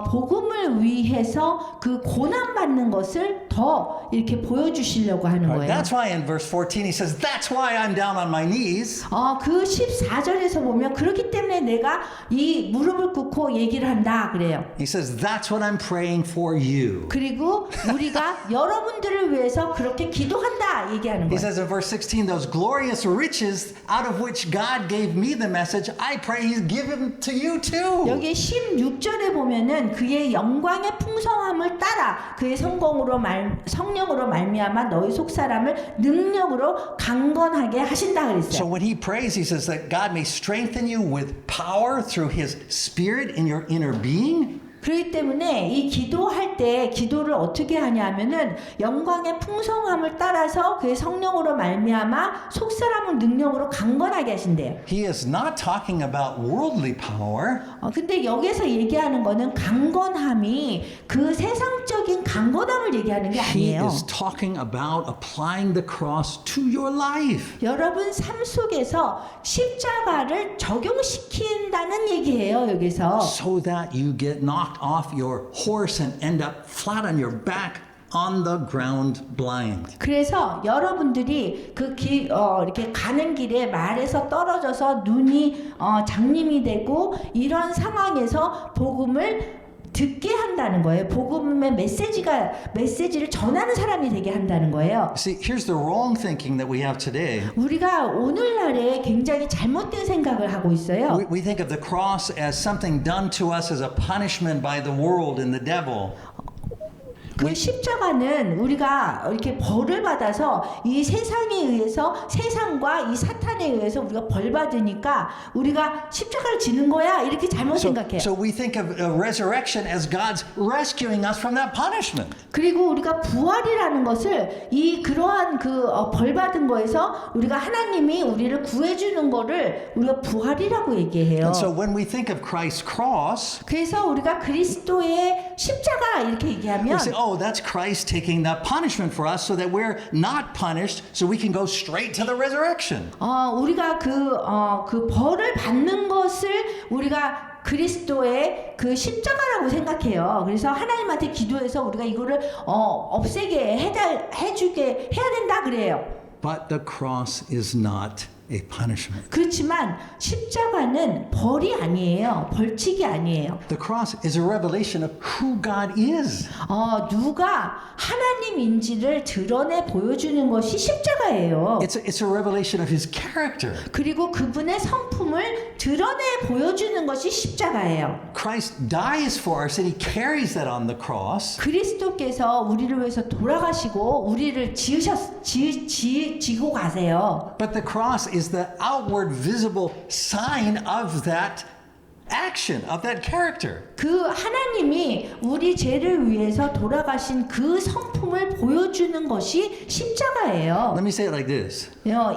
복음을 위해서 그 고난 받는 것을 더 이렇게 보여주시려고 하는 거예요. That's why in verse 14 he says, that's why I'm down on my knees. 그 14절에서 보면 그렇기 때문에 내가 이 무릎을 꿇고 얘기를 한다 그래요. He says, that's what I'm praying for you. 그리고 우리가 여러분들을 위해서 그렇게 기도한다 얘기하는 He 거예요. says in verse 16, those glorious riches out of which God gave me the message, I pray he's given to you too. 여기 16절에 보면은 그의 영광의 풍성함을 따라 그의 성령으로 말미암아 너희 속사람을 능력으로 강건하게 하신다 So 그랬어요. when he prays, he says that God may strengthen you with power through his spirit in your inner being. 그렇기 때문에 이 기도할 때 기도를 어떻게 하냐면은 영광의 풍성함을 따라서 그의 성령으로 말미암아 속사람을 능력으로 강건하게 하신대요. He is not talking about worldly power. 근데 여기서 얘기하는 거는 강건함이 그 세상적인 강건함을 얘기하는 게 He 아니에요. is talking about applying the cross to your life. 여러분 삶 속에서 십자가를 적용시킨다는 얘기예요. 여기서. So that you get knocked off your horse and end up flat on your back on the ground blind. 그래서 여러분들이 이렇게 가는 길에 말에서 떨어져서 눈이 장님이 되고 이런 상황에서 복음을 듣게 한다는 거예요. 복음의 메시지를 전하는 사람이 되게 한다는 거예요. See, here's the wrong thinking that we have today. 우리가 오늘날에 굉장히 잘못된 생각을 하고 있어요. We think of the cross as something done to us as a punishment by the world and the devil. 그 십자가는 우리가 이렇게 벌을 받아서 이 세상에 의해서 세상과 이 사탄에 의해서 우리가 벌 받으니까 우리가 십자가를 지는 거야 이렇게 잘못 생각해요. So we think of resurrection as God's rescuing us from that punishment. 그리고 우리가 부활이라는 것을 그러한 벌 받은 거에서 우리가 하나님이 우리를 구해주는 거를 우리가 부활이라고 얘기해요. And so when we think of Christ's cross, 그래서 우리가 그리스도의 십자가 이렇게 얘기하면 we say, oh, that's Christ taking that punishment for us so that we're not punished, so we can go straight to the resurrection. 우리가 그 벌을 받는 것을 우리가 그리스도의 그 십자가라고 생각해요. 그래서 하나님한테 기도해서 우리가 이거를 없애게 해주게 해야 된다 그래요. But the cross is not a punishment. 그렇지만 십자가는 벌이 아니에요. 벌칙이 아니에요. The cross is a revelation of who God is. 누가 하나님인지를 드러내 보여주는 것이 십자가예요. It's a revelation of his character. 그리고 그분의 성품을 드러내 보여주는 것이 십자가예요. Christ dies for our sin. He carries that on the cross. 그리스도께서 우리를 위해서 돌아가시고 우리를 지고 가세요. But the cross is the outward visible sign of that action, of that character. 그 하나님이 우리 죄를 위해서 돌아가신 그 성품을 보여주는 것이 십자가예요. Let me say it like this.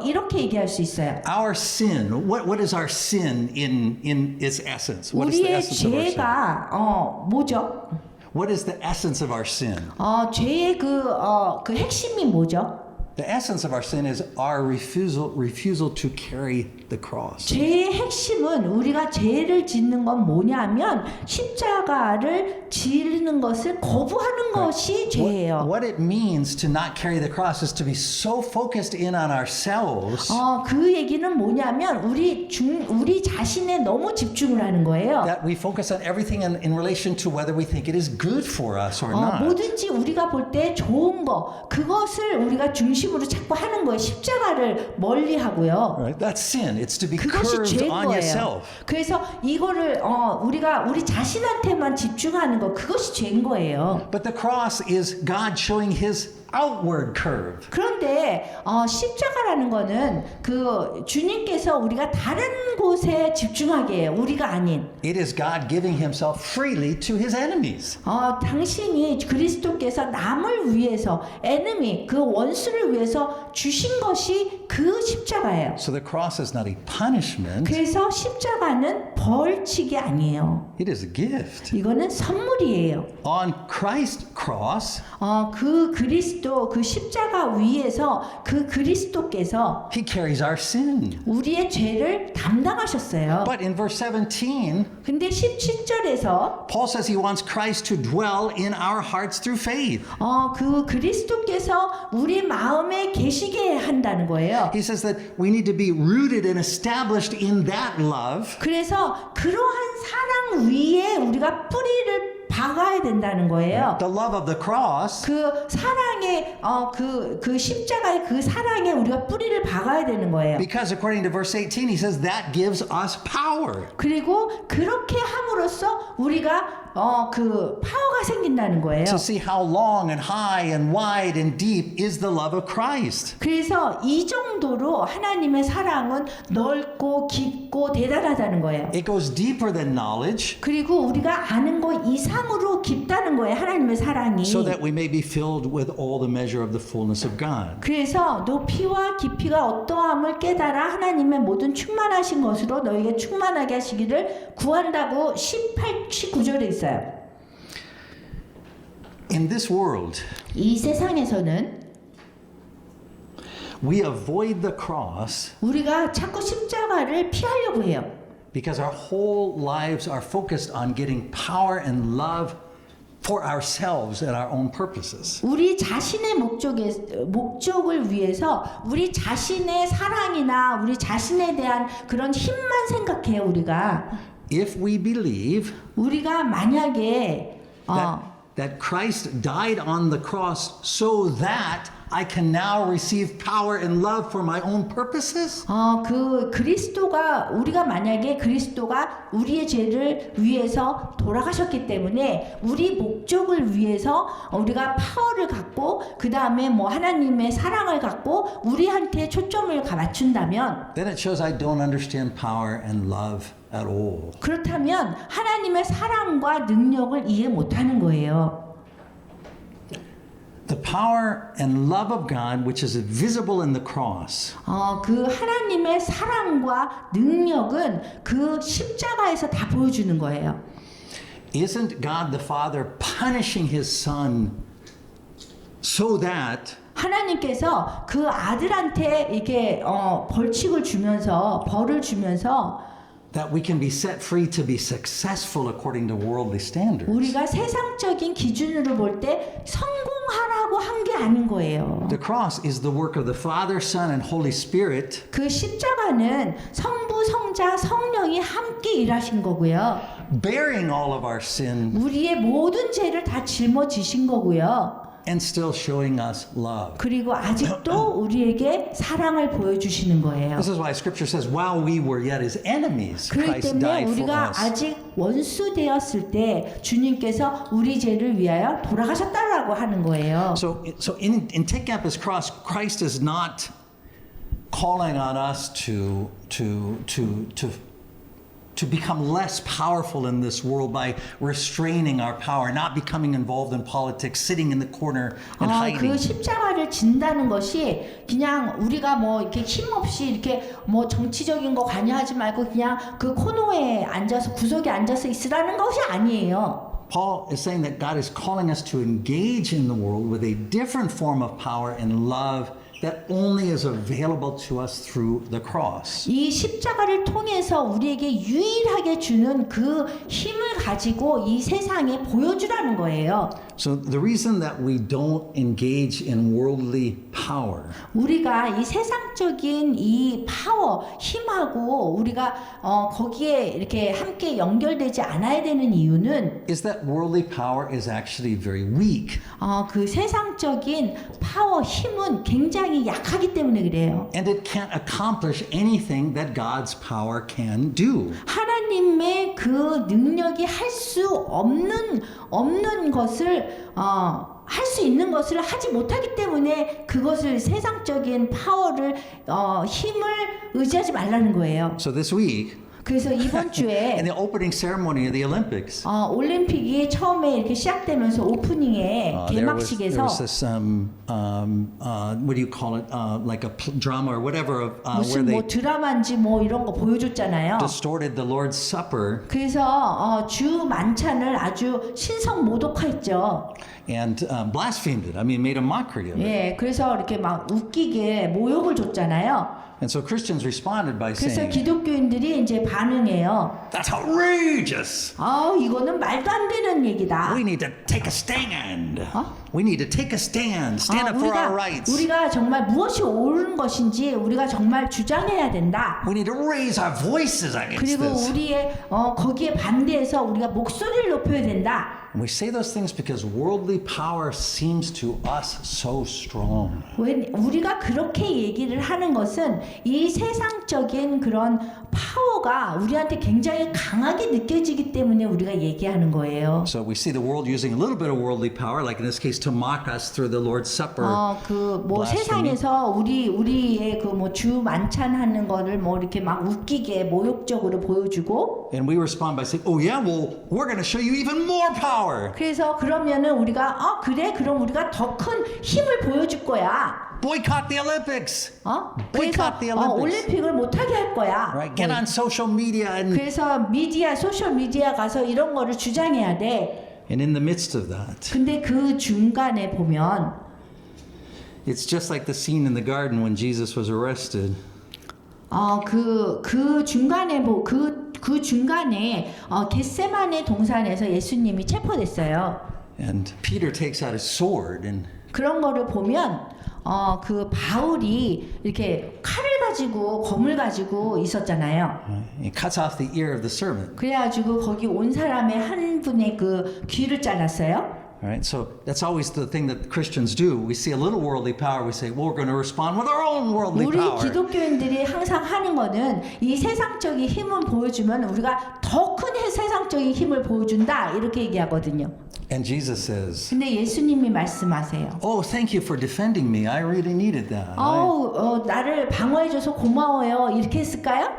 이렇게 얘기할 수 있어요. Our sin, what is our sin in its essence? What is the 우리의 essence of our sin? 죄가 뭐죠? What is the essence of our sin? 죄의 그 핵심이 뭐죠? The essence of our sin is our refusal to carry the cross. 죄의 핵심은 우리가 죄를 짓는 건 뭐냐면 십자가를 지는 것을 거부하는 것이 죄예요. What it means to not carry the cross is to be so focused in on ourselves 그 얘기는 뭐냐면 우리 자신에 너무 집중을 하는 거예요. that we focus on everything in relation to whether we think it is good for us or not. 뭐든지 우리가 볼 때 좋은 거 그것을 우리가 중심으로 자꾸 하는 거예요. 십자가를 멀리하고요. Right? That's sin. It's to be 그것이 curved 죄인 on 거예요. yourself. 그래서 이거를 우리가 우리 자신한테만 집중하는 거 그것이 죄인 거예요. But the cross is God showing his outward curve. 그런데 십자가라는 거는 그 주님께서 우리가 다른 곳에 집중하게 해요. 우리가 아닌. It is God giving himself freely to his enemies. 당신이 그리스도께서 남을 위해서 enemy 그 원수를 위해서 주신 것이 그 십자가예요. So the cross is not a punishment, 그래서 십자가는 벌칙이 아니에요. it is a gift. 이거는 선물이에요. On Christ's cross, 그 그리스도 그 십자가 위에서 그 그리스도께서 he carries our sin. 우리의 죄를 담당하셨어요. But in verse 17, 근데 17절에서 Paul says he wants Christ to dwell in our hearts through faith. 그 그리스도께서 우리 마음에 계시게 한다는 거예요. He says that we need to be rooted and established in that love. 그래서 그러한 사랑 위에 우리가 뿌리를 박아야 된다는 거예요. The love of the cross 그 사랑의 그 십자가의 그 사랑에 우리가 뿌리를 박아야 되는 거예요. because according to verse 18 he says that gives us power. 그리고 그렇게 함으로써 우리가 그 파워가 생긴다는 거예요. To see how long and high and wide and deep is the love of Christ. 그래서 이 정도로 하나님의 사랑은 넓고 깊고 대단하다는 거예요. It goes deeper than knowledge 그리고 우리가 아는 것 이상으로 깊다는 거예요. 하나님의 사랑이. so that we may be filled with all the measure of the fullness of God. 그래서 높이와 깊이가 어떠함을 깨달아 하나님의 모든 충만하신 것으로 너에게 충만하게 하시기를 구한다고 19절에 있어요. In this world, 이 세상에서는 we avoid the cross 우리가 자꾸 십자가를 피하려고 해요. because our whole lives are focused on getting power and love for ourselves and our own purposes. 우리 자신의 목적을 위해서 우리 자신의 사랑이나 우리 자신에 대한 그런 힘만 생각해요. If we believe 우리가 만약에 that Christ died on the cross so that I can now receive power and love for my own purposes, 우리가 만약에 그리스도가 우리의 죄를 위해서 돌아가셨기 때문에 우리 목적을 위해서 우리가 파워를 갖고 그 다음에 뭐 하나님의 사랑을 갖고 우리한테 초점을 맞춘다면 then it shows I don't understand power and love at all. 그렇다면 하나님의 사랑과 능력을 이해 못하는 거예요. The power and love of God, which is visible in the cross, 그 하나님의 사랑과 능력은 그 십자가에서 다 보여주는 거예요. isn't God the Father punishing his Son so that 하나님께서 그 아들한테 이렇게 벌을 주면서 that we can be set free to be successful according to worldly standards. 우리가 세상적인 기준으로 볼 때 성공하라고 한 게 아닌 거예요. The cross is the work of the Father, Son, and Holy Spirit 그 십자가는 성부, 성자, 성령이 함께 일하신 거고요. bearing all of our sin 우리의 모든 죄를 다 짊어지신 거고요. and still showing us love. 그리고 아직도 우리에게 사랑을 보여주시는 거예요. This is why Scripture says, while we were yet his enemies, 그렇기 Christ 때문에 died for 우리가 us. 아직 원수 되었을 때 주님께서 우리 죄를 위하여 돌아가셨다라고 하는 거예요. So in taking up his cross, Christ is not calling on us to become less powerful in this world by restraining our power, not becoming involved in politics, sitting in the corner and hiding. 그 십자가를 진다는 것이 그냥 우리가 뭐 이렇게 힘없이 이렇게 뭐 정치적인 거 관여하지 말고 그냥 그 코너에 앉아서 구석에 앉아서 있으라는 것이 아니에요. Paul is saying that God is calling us to engage in the world with a different form of power and love that only is available to us through the cross. 이 십자가를 통해서 우리에게 유일하게 주는 그 힘을 가지고 이 세상에 보여주라는 거예요. So the reason that we don't engage in worldly power 우리가 이 세상적인 이 파워, 힘하고 우리가 거기에 이렇게 함께 연결되지 않아야 되는 이유는 is that worldly power is actually very weak. 그 세상적인 파워, 힘은 굉장히 약하기 때문에 그래요. And it can't accomplish anything that God's power can do. 하나님의 그 능력이 할 수 없는 것을 할 수 있는 것을 하지 못하기 때문에 그것을 세상적인 파워를 힘을 의지하지 말라는 거예요. So this week, 그래서 이번 주에 in the opening ceremony of the Olympics, 올림픽이 처음에 이렇게 시작되면서 오프닝에 there 개막식에서 was this what do you call it, like a drama or whatever, where 무슨 they 뭐 드라마인지 뭐 이런 거 보여줬잖아요. distorted the Lord's Supper 그래서 주 만찬을 아주 신성 모독했죠. and blasphemed it. I mean, made a mockery of it. 예, 그래서 이렇게 막 웃기게 모욕을 줬잖아요. And so Christians responded by 그래서 saying, 기독교인들이 이제 반응해요. "That's outrageous. 이거는 말도 안 되는 얘기다. We need to take a stand. We need to take a stand. Stand up for our rights. 우리가 정말 무엇이 옳은 것인지 우리가 정말 주장해야 된다. We need to raise our voices against 그리고 this." 우리의 거기에 반대해서 우리가 목소리를 높여야 된다. And we say those things because worldly power seems to us so strong. 왜 우리가 그렇게 얘기를 하는 것은 이 세상적인 그런 파워가 우리한테 굉장히 강하게 느껴지기 때문에 우리가 얘기하는 거예요. So we see the world using a little bit of worldly power, like in this case, to mock us through the Lord's Supper. 그 뭐 blasphemy. 세상에서 우리의 그 뭐 주 만찬하는 거를 뭐 이렇게 막 웃기게 모욕적으로 보여주고. And we respond by saying, "Oh yeah, well, we're going to show you even more power. 그래서 그러면은 우리가 그래 그럼 우리가 더 큰 힘을 보여줄 거야. Boycott the Olympics. 그래서 Boycott the Olympics. 올림픽을 못 하게 할 거야. Right? Get on social media and 그래서 소셜 미디어 가서 이런 거를 주장해야 돼. in the midst of that, 근데 그 중간에 보면 it's just like the scene in the garden when Jesus was arrested. 그 중간에 그 중간에 겟세마네 동산에서 예수님이 체포됐어요. And Peter takes out his sword and 그런 거를 보면 그 바울이 이렇게 칼을 가지고 검을 가지고 있었잖아요. he cuts off the ear of the servant. 그래가지고 거기 온 사람의 한 분의 그 귀를 잘랐어요. All right, so that's always the thing that Christians do. We see a little worldly power, we say, well, we're going to respond with our own worldly 우리 power. 기독교인들이 항상 하는 거는 이 세상적인 힘을 보여주면 우리가 더 큰 세상적인 힘을 보여준다 이렇게 얘기하거든요. And Jesus says, 근데 예수님이 말씀하세요. oh, thank you for defending me. I really needed that. 나를 방어해줘서 고마워요. 이렇게 했을까요?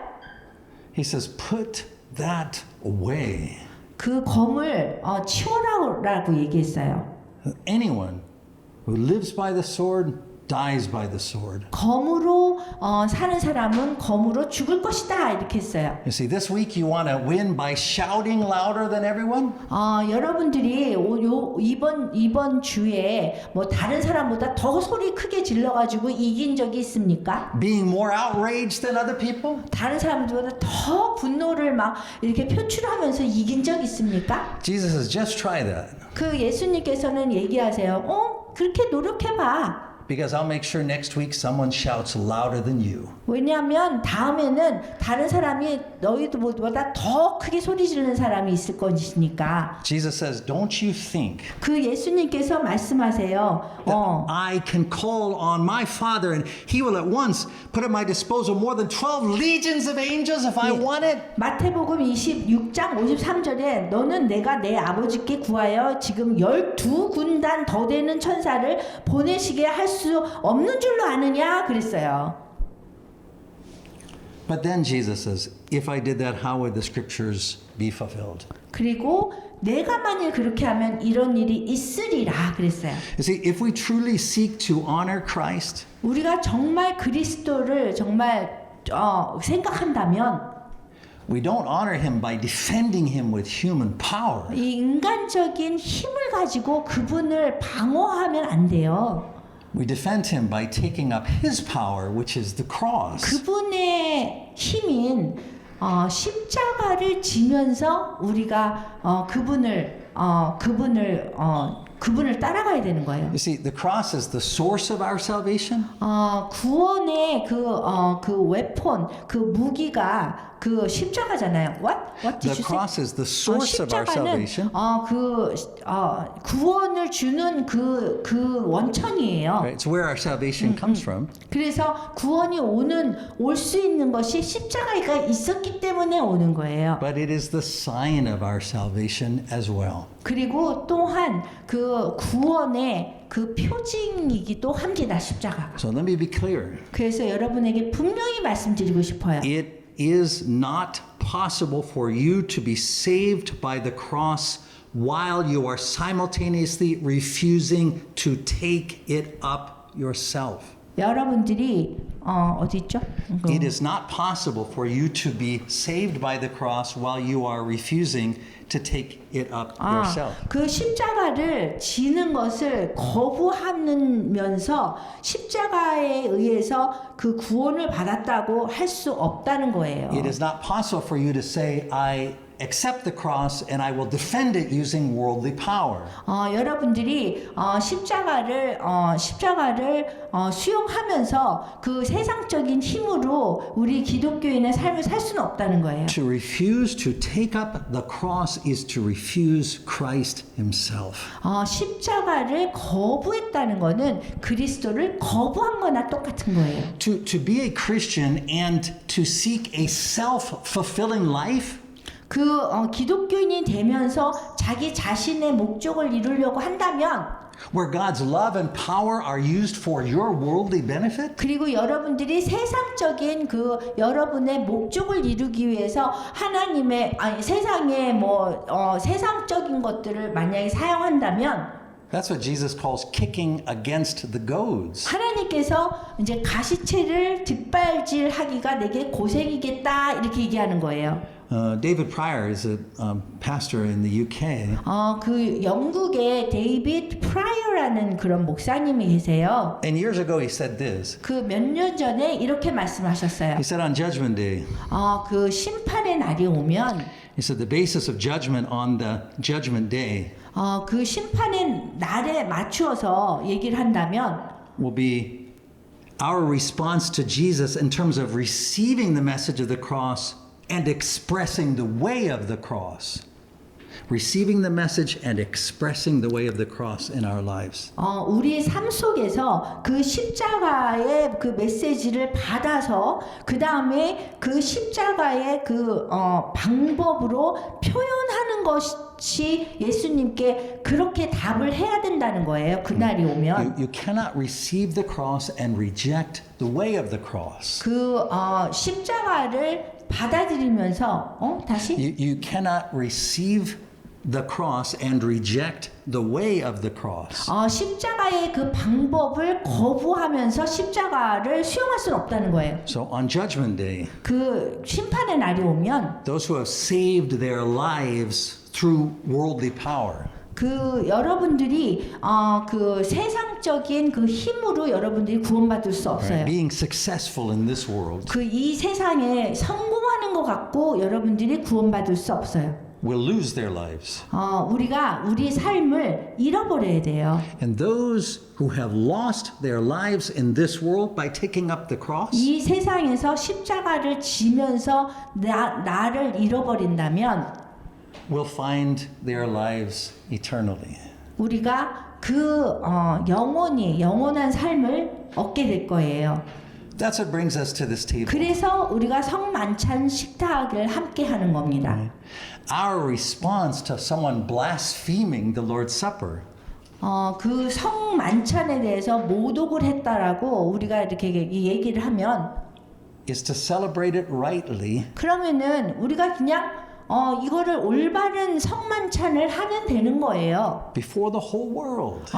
He says, put that away. 그 검을 치워라라고 얘기했어요. Anyone who lives by the sword dies by the sword. 검으로 사는 사람은 검으로 죽을 것이다 이렇게 했어요. You see, this week you want to win by shouting louder than everyone? 여러분들이 이번 주에 뭐 다른 사람보다 더 소리 크게 질러가지고 이긴 적이 있습니까? Being more outraged than other people? 다른 사람들보다 더 분노를 막 이렇게 표출하면서 이긴 적 있습니까? Jesus says, just try that. 그 예수님께서는 얘기하세요. 그렇게 노력해봐. Because I'll make sure next week someone shouts louder than you. 왜냐하면 다음에는 다른 사람이 너희들보다 더 크게 소리 지르는 사람이 있을 것이니까. Jesus says, don't you think 그 예수님께서 말씀하세요. I can call on my Father and He will at once put at my disposal more than 12 legions of angels if I want it? 마태복음 26장 53절에 너는 내가 내 아버지께 구하여 지금 12군단 더 되는 천사를 보내시게 할 수 없는 줄로 아느냐 그랬어요. But then Jesus says, if I did that, how would the scriptures be fulfilled? 그리고 내가 만일 그렇게 하면 이런 일이 있으리라 그랬어요. You see, if we truly seek to honor Christ, 우리가 정말 그리스도를 정말 생각한다면 we don't honor Him by defending Him with human power. 이 인간적인 힘을 가지고 그분을 방어하면 안 돼요. We defend Him by taking up His power, which is the cross. 그분의 힘인 십자가를 지면서 우리가 그분을 따라가야 되는 거예요. You see, the cross is the source of our salvation. 구원의 그 웨폰, 그 무기가 그 십자가잖아요. What did The you say? cross is the source of our 십자가는 salvation. 구원을 주는 그 원천이에요. Right? It's where our salvation comes from. 그래서 구원이 올 수 있는 것이 십자가가 있었기 때문에 오는 거예요. But it is the sign of our salvation as well. 그리고 또한 그 구원의 그 표징이기도 합니다. 십자가가. So let me be clear. 그래서 여러분에게 분명히 말씀드리고 싶어요. It is not possible for you to be saved by the cross while you are simultaneously refusing to take it up yourself. 여러분들이 어디 있죠? It is not possible for you to be saved by the cross while you are refusing to take it up yourself. 그 십자가를 지는 것을 거부하면서 십자가에 의해서 그 구원을 받았다고 할 수 없다는 거예요. It is not possible for you to say, I accept the cross and I will defend it using worldly power. 여러분들이 십자가를 수용하면서 그 세상적인 힘으로 우리 기독교인의 삶을 살 수는 없다는 거예요. To refuse to take up the cross is to refuse Christ himself. 십자가를 거부했다는 거는 그리스도를 거부한 거나 똑같은 거예요. To be a Christian and to seek a self-fulfilling life 기독교인이 되면서 자기 자신의 목적을 이루려고 한다면 where God's love and power are used for your worldly benefit? 그리고 여러분들이 세상적인 여러분의 목적을 이루기 위해서 세상의 세상적인 것들을 만약에 사용한다면 That's what Jesus calls kicking against the goads. 하나님께서 이제 가시체를 뒷발질하기가 내게 고생이겠다 이렇게 얘기하는 거예요. David Pryor is a pastor in the UK. 그 영국의 데이비드 프라이어라는 그런 목사님이 계세요. And years ago he said this. 그 몇 년 전에 이렇게 말씀하셨어요. He said on Judgment Day, 그 심판의 날이 오면 he said the basis of judgment on the Judgment Day 그 심판의 날에 맞추어서 얘기를 한다면 will be our response to Jesus in terms of receiving the message of the cross and expressing the way of the cross. Receiving the message and expressing the way of the cross in our lives. 우리 삶 속에서 그 십자가의 그 메시지를 받아서 그 다음에 그 십자가의 방법으로 표현하는 것이 예수님께 그렇게 답을 해야 된다는 거예요. 그날이 오면. You cannot receive the cross and reject the way of the cross. 십자가를 받아들이면서 다시 You cannot receive the cross and reject the way of the cross. 십자가의 그 방법을 거부하면서 십자가를 수용할 수는 없다는 거예요. So on Judgment Day, 그 심판의 날이 오면 those who have saved their lives through worldly power, 여러분들이 그 세상적인 그 힘으로 여러분들이 구원받을 수 없어요. being successful in this world, 이 세상에 성공하는 것 같고 여러분들이 구원받을 수 없어요. will lose their lives. 우리가 우리 삶을 잃어버려야 돼요. And those who have lost their lives in this world by taking up the cross 이 세상에서 십자가를 지면서 나를 잃어버린다면 will find their lives eternally. 우리가 영원한 삶을 얻게 될 거예요. That's what brings us to this table. 그래서 우리가 성만찬 식탁을 함께 하는 겁니다. Our response to someone blaspheming the Lord's Supper 그 성만찬에 대해서 모독을 했다라고 우리가 이렇게 얘기를 하면 is to celebrate it rightly 그러면은 우리가 그냥 이거를 올바른 성만찬을 하면 되는 거예요. before the whole world.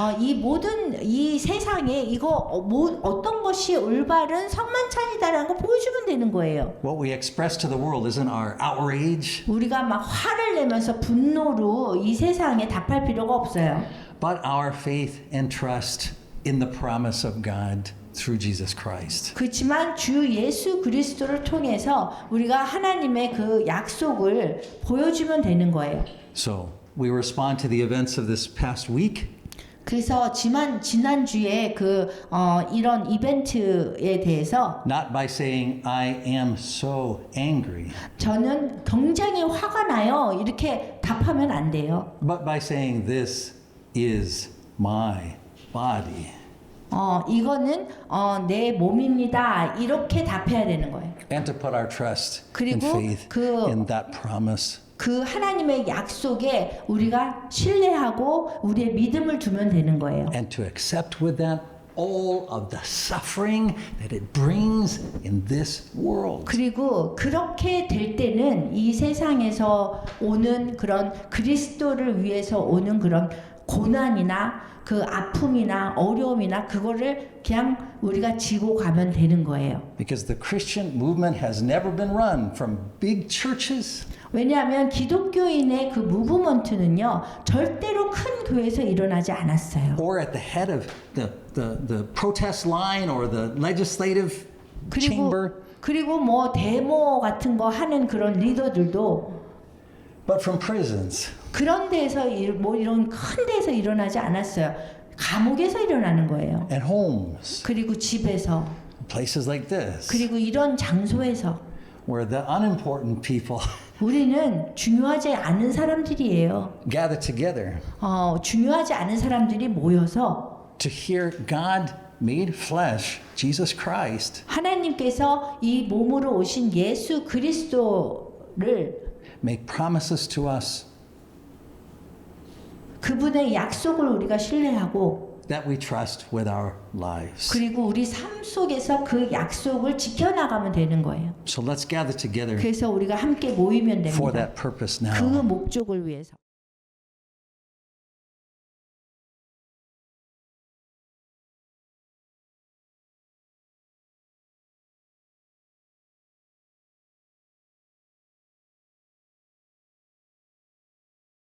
이 세상에 어떤 것이 올바른 성만찬이다라는 거 보여주면 되는 거예요. What we express to the world isn't our outrage, 우리가 막 화를 내면서 분노로 이 세상에 답할 필요가 없어요. but our faith and trust in the promise of God through Jesus Christ. 그렇지만 주 예수 그리스도를 통해서 우리가 하나님의 그 약속을 보여주면 되는 거예요. So we respond to the events of this past week. 그래서 지난주에 이런 이벤트에 대해서 Not by saying, I am so angry, 저는 굉장히 화가 나요. 이렇게 답하면 안 돼요. but by saying, this is my body. 이거는 내 몸입니다. 이렇게 답해야 되는 거예요. And to put our trust and 그리고 faith in that promise 그 하나님의 약속에 우리가 신뢰하고 우리의 믿음을 두면 되는 거예요. and to accept with that all of the suffering that it brings in this world. 그리고 그렇게 될 때는 이 세상에서 오는 그런 그리스도를 위해서 오는 그런 고난이나 그 아픔이나 어려움이나 그거를 그냥 우리가 지고 가면 되는 거예요. Because the Christian movement has never been run from big churches 왜냐하면 기독교인의 그 무브먼트는요 절대로 큰 교회에서 일어나지 않았어요. or at the head of the protest line or the legislative chamber, 그리고 뭐 데모 같은 거 하는 그런 리더들도 but from prisons. 그런 데서 뭐 이런 큰 데서 일어나지 않았어요. 감옥에서 일어나는 거예요. And homes, 그리고 집에서 places like this, 그리고 이런 장소에서 where the unimportant people 우리는 중요하지 않은 사람들이에요. gather together 중요하지 않은 사람들이 모여서 to hear God made flesh, Jesus Christ, 하나님께서 이 몸으로 오신 예수 그리스도를 make promises to us 그분의 약속을 우리가 신뢰하고 that we trust with our lives. 그리고 우리 삶 속에서 그 약속을 지켜나가면 되는 거예요. So let's gather together 그래서 우리가 함께 모이면 for 됩니다. that purpose 그 now. 목적을 위해서.